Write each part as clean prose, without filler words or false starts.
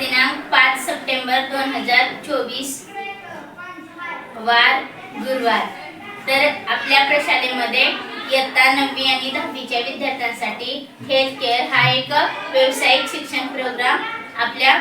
दिनांक 5 सप्टेंबर 2024 वार गुरुवार। तर आपल्या प्रशालेमध्ये इयत्ता 9वी आणि 10वीच्या विद्यार्थ्यांसाठी हेल्थ केअर हा एक व्यावसायिक शिक्षण प्रोग्राम आपल्या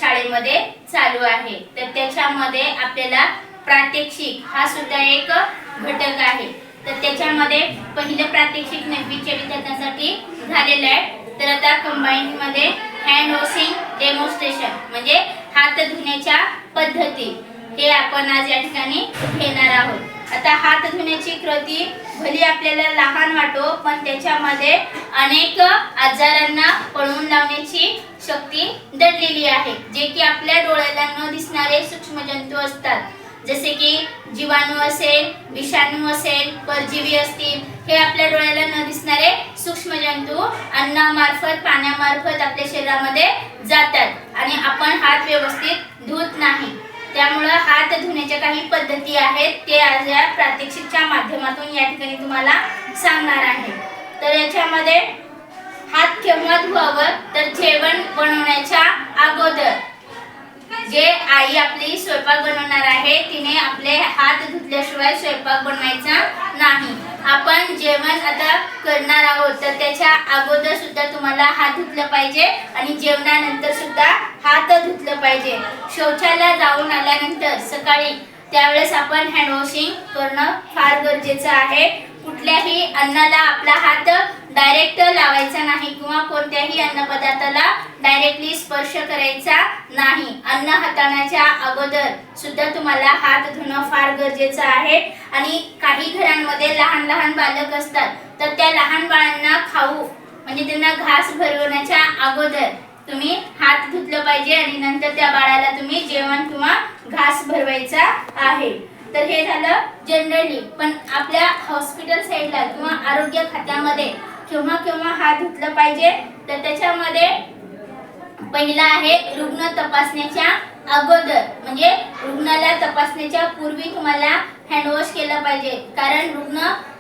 शाळेमध्ये चालू आहे। तर त्याच्यामध्ये आपल्याला प्रात्यक्षिक हा सुद्धा एक घटक आहे। तर त्याच्यामध्ये पहिलं प्रात्यक्षिक 9वीच्या विद्यार्थ्यांसाठी झालेलं आहे। तर आता कंबाइंड मध्ये हँड वॉशिंग डेमॉन्स्ट्रेशन म्हणजे हात धुण्याच्या पद्धती हे आपण आज या ठिकाणी घेणार आहोत। आता हात धुण्याची कृती भली आपल्याला लहान वाटो, पण त्याच्यामध्ये अनेक आजारांना पळवून लावण्याची शक्ती दडलेली आहे, जे की आपल्या डोळ्याला न दिसणारे सूक्ष्म जंतू असतात, जसे की जीवाणू असेल, विषाणू असेल, परजीवी असतील, हे आपल्या डोळ्याला न दिसणारे सूक्ष्म जंतू अन्नामार्फत पाण्यामार्फत आपल्या शरीरामध्ये जातात आणि आपण हात व्यवस्थित धुत नाही। त्यामुळे हात धुण्याच्या काही पद्धती आहेत, ते आज या प्रात्यक्षिकच्या माध्यमातून या ठिकाणी तुम्हाला सांगणार आहे। तर याच्यामध्ये हात केव्हा धुवावं, तर जेवण बनवण्याच्या अगोदर जे आई आपली स्वयंपाक बनवणार आहे तिने आपले हात धुतल्याशिवाय स्वयंपाक बनवायचा नाही। आपण जेवण आता करणार आहोत, तर त्याच्या अगोदर सुद्धा तुम्हाला हात धुतलं पाहिजे आणि जेवणानंतर सुद्धा हात धुतलं पाहिजे। शौचालयात जाऊन आल्यानंतर सकाळी त्यावेळेस आपण हँड वॉशिंग करणं फार गरजेचं आहे। कुठल्याही अन्नाला आपला हात डायरेक्ट लावायचा नाही किंवा कोणत्याही अन्नपदार्थाला डायरेक्टली स्पर्श करायचा नाही। अन्न हाताळण्याच्या अगोदर सुद्धा तुम्हाला हात धुणं फार गरजेचं आहे। आणि काही घरांमध्ये लहान लहान बालक असतात, तर त्या लहान बाळांना खाऊ म्हणजे त्यांना घास भरवण्याच्या अगोदर तुम्ही हात धुतलं पाहिजे आणि नंतर त्या बाळाला तुम्ही जेवण किंवा घास भरवायचा आहे। तर हे झालं जनरली, पण आपल्या हॉस्पिटल साईडला किंवा आरोग्य खात्यामध्ये केव्हा केव्हा हात धुतलं पाहिजे, तर त्याच्यामध्ये पहिला आहे रुग्ण तपासण्याच्या अगोदर, म्हणजे रुग्णाला तपासण्याच्या पूर्वी तुम्हाला हँड वॉश केलं पाहिजे। कारण रुग्ण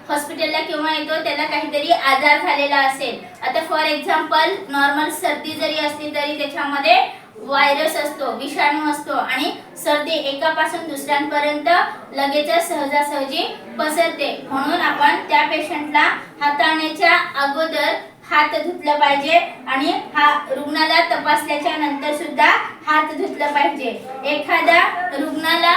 हॉस्पिटलला केव्हा येतो, त्याला काहीतरी आजार झालेला असेल। आता फॉर एक्झाम्पल नॉर्मल सर्दी जरी असली तरी त्याच्यामध्ये व्हायरस असतो, विषाणू असतो आणि सर्दी एकापासून दुसऱ्यांपर्यंत लगेच सहजासहजी पसरते। म्हणून आपण त्या पेशंटला हाताळण्याच्या अगोदर हात धुतलं पाहिजे आणि रुग्णाला तपासल्याच्या नंतर सुद्धा हात धुतलं पाहिजे। एखाद्या रुग्णाला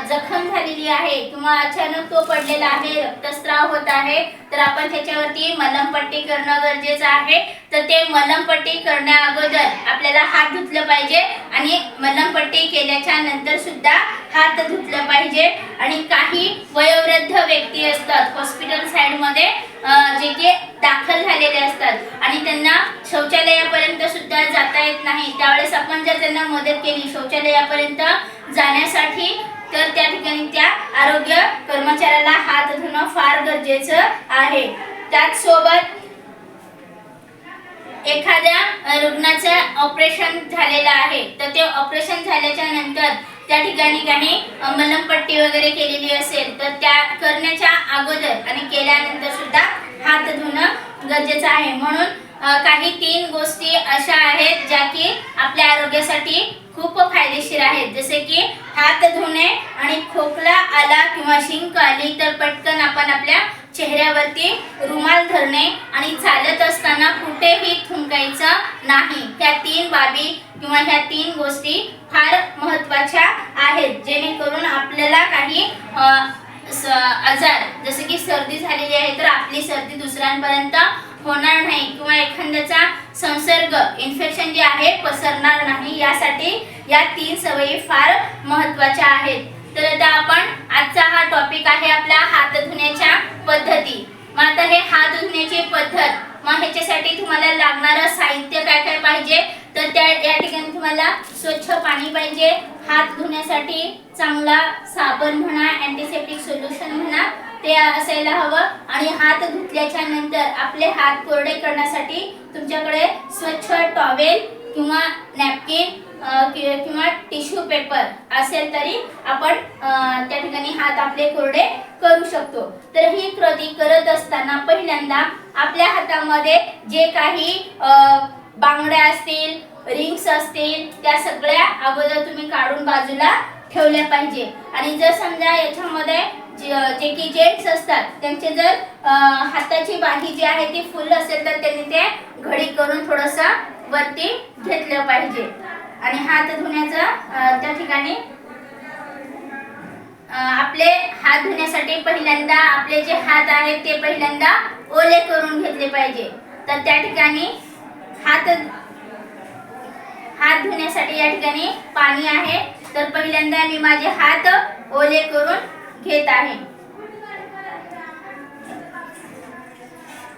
जखम झालेली आहे किंवा अचानक तो पडलेला आहे, रक्तस्राव होत आहे, तर आपण त्याच्यावरती मलमपट्टी करणं गरजेचं आहे। तर ते मलमपट्टी करण्या अगोदर आपल्याला हात धुतलं पाहिजे आणि मलमपट्टी केल्याच्या नंतर सुद्धा हात धुतलं पाहिजे। आणि काही वयोवृद्ध व्यक्ती असतात हॉस्पिटल साइड मध्ये, जे की दाखल झालेले असतात आणि त्यांना शौचालयापर्यंत सुद्धा जाता येत नाही, त्यावेळेस आपण जर त्यांना मदत केली शौचालयापर्यंत जाण्यासाठी, तर त्या ठिकाणी त्या आरोग्य कर्मचाऱ्याला हात धुणं फार गरजेचं आहे। त्याच सोबत एखाद्या रुग्णाचं ऑपरेशन झालेलं आहे, तर ते ऑपरेशन झाल्याच्या नंतर त्या ठिकाणी काही मलमपट्टी वगैरे केलेली असेल, तर त्या करण्याच्या अगोदर आणि केल्यानंतर सुद्धा हात धुणं गरजेचं आहे। म्हणून काही 3 गोष्टी अशा आहेत ज्या की आपल्या आरोग्यासाठी खूप फायदेशीर आहेत, जसे की हात धुणे आणि खोकला आला किंवा शिंक आली तर पटकन आपण आपल्या चेहऱ्यावरती रुमाल धरणे आणि चालत असताना कुठेही थुंकायचं नाही। ह्या 3 बाबी किंवा ह्या 3 गोष्टी फार महत्त्वाच्या आहेत, जेणेकरून आपल्याला काही आजार जसे की सर्दी झालेली आहे तर आपली सर्दी दुसऱ्यांपर्यंत होणार नाही किंवा एखाद्याचा संसर्ग इन्फेक्शन जे आहे पसरणार नाही, यासाठी या 3 सवयी फार महत्त्वाच्या आहेत। तर आता आपण आजचा हा टॉपिक आहे आपला हात धुण्याच्या पद्धती। मग आता हे हात धुण्याची पद्धत, मग ह्याच्यासाठी तुम्हाला लागणारं साहित्य काय काय पाहिजे, तर या ठिकाणी तुम्हाला स्वच्छ पाणी पाहिजे, हात धुण्यासाठी चांगला साबण म्हणा, अँटीसेप्टिक सोल्युशन म्हणा, ते असायला हवं। आणि हात धुतल्याच्या नंतर आपले हात कोरडे करण्यासाठी तुमच्याकडे स्वच्छ टॉवेल किंवा नॅपकिन किंवा टिश्यू पेपर असेल तरी आपण त्या ठिकाणी हात आपले कोरडे करू शकतो। तर ही कृती करत असताना पहिल्यांदा आपल्या हातामध्ये जे काही बांगड्या असतील, रिंग्स असतील त्या सगळ्या अगोदर तुम्ही काढून बाजूला ठेवल्या पाहिजे. आणि जर समजा याच्यामध्ये जे की जेंट्स असतात त्यांचे जर हाताची बाही जी आहे ती फुल असेल तर त्यांनी ते घडी करून थोडंसं वरती घेतलं पाहिजे. आणि हात धुण्याचं त्या ठिकाणी आपले हात धुण्यासाठी पहिल्यांदा आपले जे हात आहेत ते पहिल्यांदा ओले करून घेतले पाहिजे. तर त्या ठिकाणी हात धुण्यासाठी या ठिकाणी पाणी आहे. तर पहिल्यांदा मी माझे हात ओले करून घेत आहे.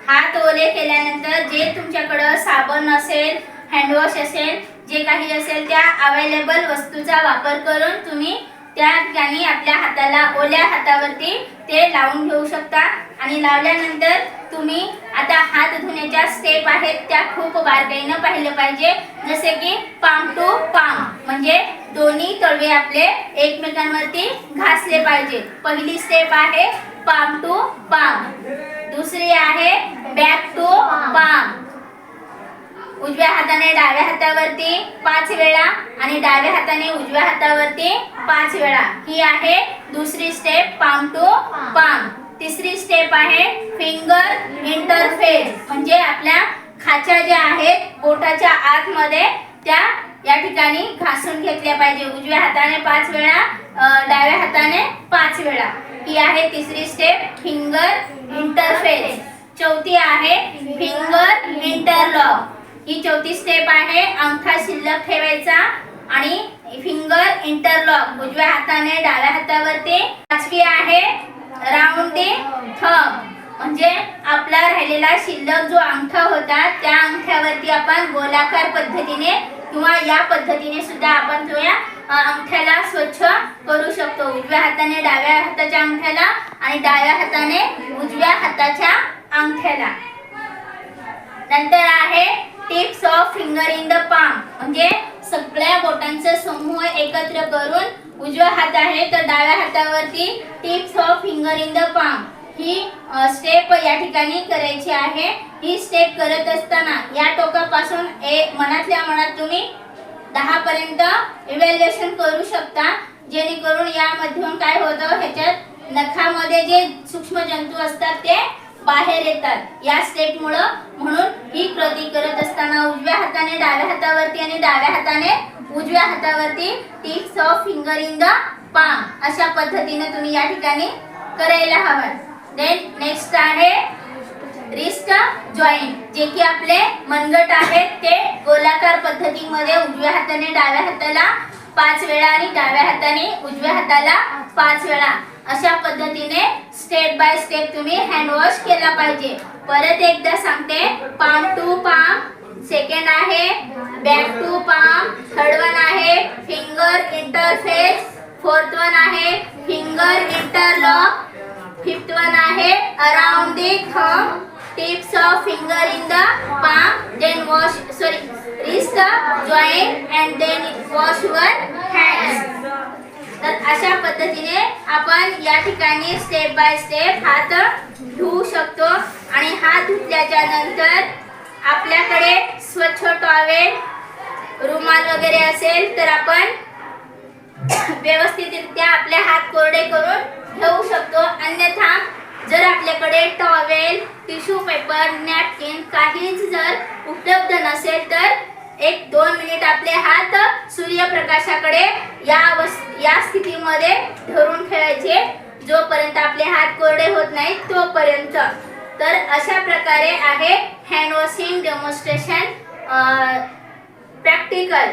हात ओले केल्यानंतर जे तुमच्याकडे साबण असेल, हँडवॉश असेल, जे काही असेल त्या अवेलेबल वस्तूचा वापर करून तुम्ही त्या ठिकाणी आपल्या हाताला ओल्या हातावरती ते लावून घेऊ शकता. आणि लावल्यानंतर तुम्ही आता हात धुण्याच्या स्टेप आहेत त्या खूप बारकाईनं पाहिलं पाहिजे. जसे की पाम टू पाम म्हणजे दोन्ही तळवे आपले एकमेकांवरती घासले पाहिजे. पहिली स्टेप आहे पाम टू पाम, दुसरी आहे बॅक टू पाम. उजव्या हाताने डाव्या हातावरती 5 वेळा आणि डाव्या हाताने उजव्या हातावरती 5 वेळा. ही आहे दुसरी स्टेप पाम टू पाम. तिसरी स्टेप आहे फिंगर इंटरफेस म्हणजे आपल्या खाच्या ज्या आहेत बोटाच्या आतमध्ये त्या या ठिकाणी घासून घेतल्या पाहिजे. उजव्या हाताने 5 वेळा, डाव्या हाताने 5 वेळा. ही आहे तिसरी स्टेप फिंगर इंटरफेस. चौथी आहे फिंगर इंटरलॉक. ही चौथी स्टेप आहे अंगठा शिल्लक ठेवायचा आणि फिंगर इंटरलॉक उजव्या हाताने डाव्या हातावरती. पाचवी आहे राउंडिंग थंब म्हणजे आपला राहिलेला शिल्लक जो अंगठा होता त्या अंगठ्यावरती आपण गोलाकार पद्धतीने किंवा या पद्धतीने सुद्धा आपण तो या अंगठ्याला स्वच्छ करू शकतो. उजव्या हाताने डाव्या हाताच्या अंगठ्याला आणि डाव्या हाताने उजव्या हाताच्या अंगठ्याला. नंतर आहे tips of finger in the palm म्हणजे सगळ्या बोटांचा समूह एकत्र करून उजवा हात आहे तर डाव्या हातावरती tips of finger in the palm he step या ठिकाणी करायची आहे. ही स्टेप करत असताना या टोकापासून मनातल्या मनात तुम्ही 10 पर्यंत इव्हॅल्युएशन करू शकता. जेणेकरून यामधून काय होतं ह्याच्यात नखामध्ये जे सूक्ष्म जंतू असतात ते बाहेर येतात या स्टेप मुळे. म्हणून ही कृती करत असताना उजव्या हाताने डाव्या हातावरती आणि डाव्या हाताने उजव्या हातावरती tips of finger in the palm अशा पद्धतीने तुम्ही या ठिकाणी करायला हवं. देन नेक्स्ट आहे रिस्ट जॉईंट जे की आपले मनगट आहेत ते गोलाकार पद्धतीमध्ये उजव्या हाताने डाव्या हाताला 5 वेळा आणि डाव्या हाताने उजव्या हाताला 5 वेळा अशा पद्धतीने स्टेप बाय स्टेप तुम्ही हँड वॉश केला पाहिजे. परत एकदा सांगते पाम टू पाम, सेकंड आहे back to palm, third one आहे फिंगर इंटरफेस, फोर्थ वन आहे फिंगर इंटरलॉक, फिफ्थ वन आहे around the thumb, tips of finger in the palm, then wrist joint and then wash your hands. तर अशा पद्धतीने आपण या ठिकाणी स्टेप बाय स्टेप हात धुवू शकतो. आणि हात धुतल्याच्या नंतर आपल्याकडे स्वच्छ टॉवेल, रुमाल वगैरे असेल तर आपण व्यवस्थितरित्या आपले हात कोरडे करून घेऊ शकतो. अन्यथा जर आपल्याकडे टॉवेल, टिश्यू पेपर, नॅपकिन काहीच जर उपलब्ध नसेल तर 1-2 मिनिट आपले हात सूर्यप्रकाशाकडे या स्थितीमध्ये धरून ठेवायचे जोपर्यंत आपले हात कोरडे होत नाही तोपर्यंत. तर अशा प्रकारे आहे हँड वॉशिंग डेमॉन्स्ट्रेशन प्रॅक्टिकल.